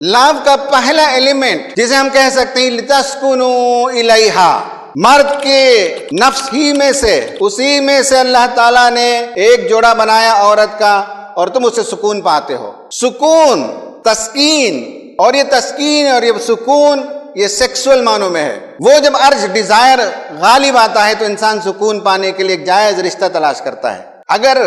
لو کا پہلا ایلیمنٹ جسے ہم کہہ سکتے ہیں لتسکنوا الیہا، مرد کے نفس ہی میں سے، اسی میں سے اللہ تعالیٰ نے ایک جوڑا بنایا عورت کا، اور تم اس سے سکون پاتے ہو۔ سکون، تسکین، اور یہ تسکین اور یہ سکون یہ سیکسول معنوں میں ہے۔ وہ جب ارج ڈیزائر غالب آتا ہے تو انسان سکون پانے کے لیے ایک جائز رشتہ تلاش کرتا ہے۔ اگر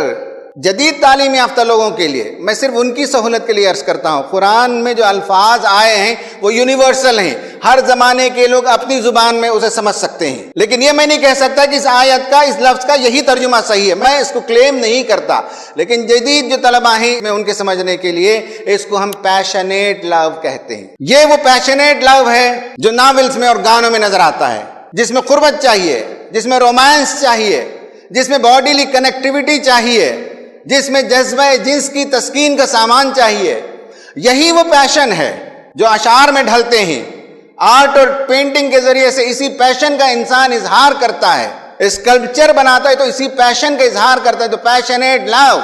جدید تعلیم یافتہ لوگوں کے لیے، میں صرف ان کی سہولت کے لیے عرض کرتا ہوں، قرآن میں جو الفاظ آئے ہیں وہ یونیورسل ہیں، ہر زمانے کے لوگ اپنی زبان میں اسے سمجھ سکتے ہیں، لیکن یہ میں نہیں کہہ سکتا کہ اس آیت کا، اس لفظ کا یہی ترجمہ صحیح ہے، میں اس کو کلیم نہیں کرتا، لیکن جدید جو طلبہ ہیں میں ان کے سمجھنے کے لیے اس کو ہم پیشنیٹ لو کہتے ہیں۔ یہ وہ پیشنیٹ لو ہے جو ناولز میں اور گانوں میں نظر آتا ہے، جس میں قربت چاہیے، جس میں رومانس چاہیے، جس میں باڈیلی کنیکٹیوٹی چاہیے، جس میں جذبہ جنس کی تسکین کا سامان چاہیے۔ یہی وہ پیشن ہے جو اشعار میں ڈھلتے ہیں، آرٹ اور پینٹنگ کے ذریعے سے اسی پیشن کا انسان اظہار کرتا ہے، اسکلپچر بناتا ہے تو اسی پیشن کا اظہار کرتا ہے۔ تو پیشنیٹ لو،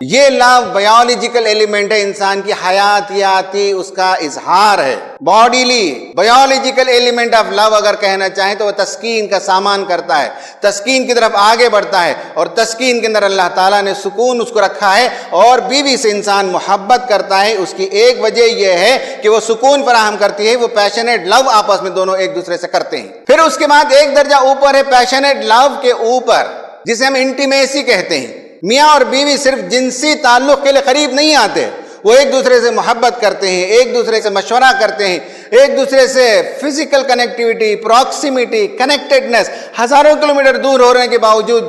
یہ لو بایولوجیکل ایلیمنٹ ہے، انسان کی حیاتیاتی اس کا اظہار ہے۔ Bodily biological element of love اگر کہنا چاہیں تو وہ تسکین کا سامان کرتا ہے، تسکین کی طرف آگے بڑھتا ہے، اور تسکین کے اندر اللہ تعالیٰ نے سکون اس کو رکھا ہے، اور بیوی سے انسان محبت کرتا ہے۔ اس کی ایک وجہ یہ ہے کہ وہ سکون فراہم کرتی ہے، وہ پیشنیٹ لو آپس میں دونوں ایک دوسرے سے کرتے ہیں۔ پھر اس کے بعد ایک درجہ اوپر ہے پیشنیٹ لو کے اوپر، جسے ہم انٹیمیسی کہتے ہیں۔ میاں اور بیوی صرف جنسی تعلق کے لیے قریب نہیں آتے، وہ ایک دوسرے سے محبت کرتے ہیں، ایک دوسرے سے مشورہ کرتے ہیں، ایک دوسرے سے فزیکل کنیکٹیوٹی، پراکسیمیٹی، کنیکٹڈنس، ہزاروں کلومیٹر دور ہونے کے باوجود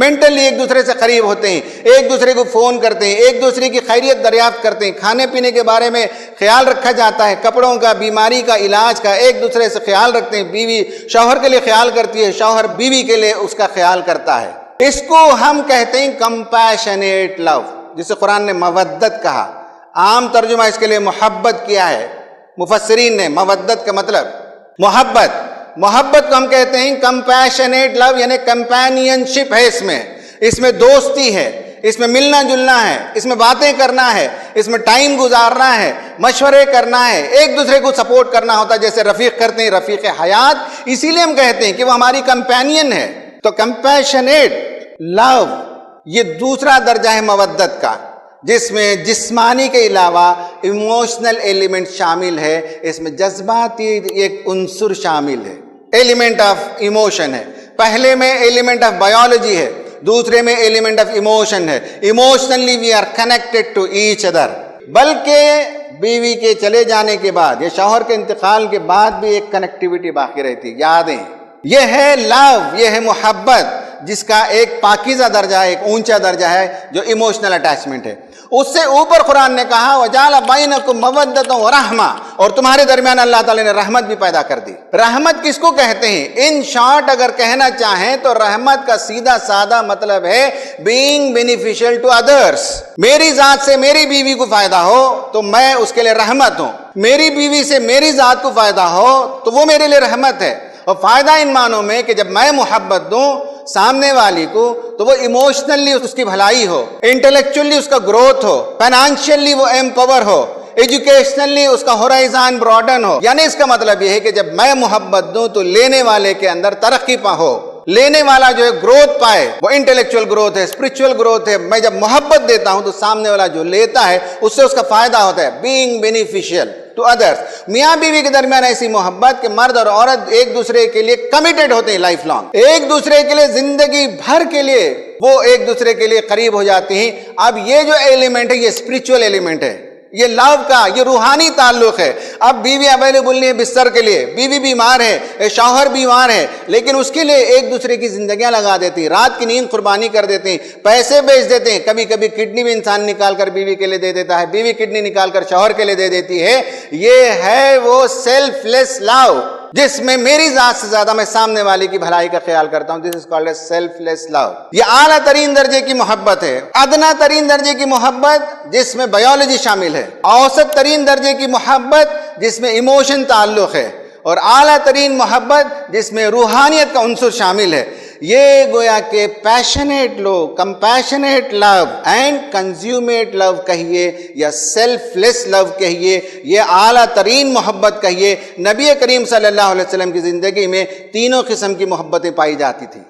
مینٹلی ایک دوسرے سے قریب ہوتے ہیں، ایک دوسرے کو فون کرتے ہیں، ایک دوسرے کی خیریت دریافت کرتے ہیں، کھانے پینے کے بارے میں خیال رکھا جاتا ہے، کپڑوں کا، بیماری کا، علاج کا ایک دوسرے سے خیال رکھتے ہیں۔ بیوی شوہر کے لیے خیال کرتی ہے، شوہر بیوی کے لیے اس کا خیال کرتا ہے۔ اس کو ہم کہتے ہیں کمپیشنیٹ لو، جسے قرآن نے مودت کہا، عام ترجمہ اس کے لیے محبت کیا ہے مفسرین نے۔ مودت کا مطلب محبت کو ہم کہتے ہیں کمپیشنیٹ لو، یعنی کمپینین شپ ہے، اس میں دوستی ہے، اس میں ملنا جلنا ہے، اس میں باتیں کرنا ہے، اس میں ٹائم گزارنا ہے، مشورے کرنا ہے، ایک دوسرے کو سپورٹ کرنا ہوتا ہے، جیسے رفیق کرتے ہیں، رفیق حیات۔ اسی لیے ہم کہتے ہیں کہ وہ ہماری کمپینین ہے۔ تو کمپیشنیٹ لو یہ دوسرا درجہ ہے مودت کا، جس میں جسمانی کے علاوہ ایموشنل ایلیمنٹ شامل ہے، اس میں جذباتی ایک عنصر شامل ہے، ایلیمنٹ آف ایموشن ہے۔ پہلے میں ایلیمنٹ آف بایولوجی ہے، دوسرے میں ایلیمنٹ آف ایموشن ہے۔ Emotionally we are connected to each other, بلکہ بیوی کے چلے جانے کے بعد یا شوہر کے انتقال کے بعد بھی ایک کنیکٹیوٹی باقی رہتی، یادیں۔ یہ ہے لو، یہ ہے محبت، جس کا ایک پاکیزہ درجہ ہے، ایک اونچا درجہ ہے جو ایموشنل اٹیچمنٹ ہے۔ اس سے اوپر قرآن نے کہا وَجَعَلَ بَيْنَكُمْ مَوَدَّةً وَرَحْمَةً، اور تمہارے درمیان اللہ تعالیٰ نے رحمت بھی پیدا کر دی۔ رحمت کس کو کہتے ہیں؟ ان شارٹ اگر کہنا چاہیں تو رحمت کا سیدھا سادہ مطلب ہے being beneficial to others۔ میری ذات سے میری بیوی کو فائدہ ہو تو میں اس کے لیے رحمت ہوں، میری بیوی سے میری ذات کو فائدہ ہو تو وہ میرے لیے رحمت ہے۔ اور فائدہ ان معنوں میں کہ جب میں محبت دوں سامنے والی کو تو وہ ایموشنلی اس کی بھلائی ہو، انٹلیکچولی اس کا گروتھ ہو، فائنانشلی وہ ایمپاور ہو، ایجوکیشنلی اس کا ہورائزن براڈن ہو۔ یعنی اس کا مطلب یہ ہے کہ جب میں محبت دوں تو لینے والے کے اندر ترقی ہو، لینے والا جو ہے گروتھ پائے، وہ انٹلیکچوئل گروتھ ہے، اسپرچوئل گروتھ ہے۔ میں جب محبت دیتا ہوں تو سامنے والا جو لیتا ہے اس سے اس کا فائدہ ہوتا ہے، بینگ بینیفیشیل ٹو ادرس۔ میاں بیوی کے درمیان ایسی محبت کہ مرد اور عورت ایک دوسرے کے لیے کمیٹڈ ہوتے ہیں، لائف لانگ، ایک دوسرے کے لیے زندگی بھر کے لیے وہ ایک دوسرے کے لیے قریب ہو جاتی ہیں۔ اب یہ جو ایلیمنٹ ہے یہ اسپرچوئل ایلیمنٹ ہے، یہ لو کا، یہ روحانی تعلق ہے۔ اب بیوی اویلیبل نہیں ہے بستر کے لیے، بیوی بیمار ہے، شوہر بیمار ہے، لیکن اس کے لیے ایک دوسرے کی زندگیاں لگا دیتی ہیں، رات کی نیند قربانی کر دیتے ہیں، پیسے بیچ دیتے ہیں، کبھی کبھی کڈنی بھی انسان نکال کر بیوی کے لیے دے دیتا ہے، بیوی کڈنی نکال کر شوہر کے لیے دے دیتی ہے۔ یہ ہے وہ سیلف لیس لو، جس میں میری ذات سے زیادہ میں سامنے والے کی بھلائی کا خیال کرتا ہوں۔ دس از کالڈ اے سیلف لیس لو۔ یہ اعلیٰ ترین درجے کی محبت ہے۔ ادنا ترین درجے کی محبت جس میں بایولوجی شامل ہے، اوسط ترین درجے کی محبت جس میں ایموشن تعلق ہے، اور اعلیٰ ترین محبت جس میں روحانیت کا عنصر شامل ہے۔ یہ گویا کہ passionate love, compassionate love and consummate love کہیے یا سیلف لیس لو کہیے، یہ اعلیٰ ترین محبت کہیے، نبی کریم صلی اللہ علیہ وسلم کی زندگی میں تینوں قسم کی محبتیں پائی جاتی تھیں۔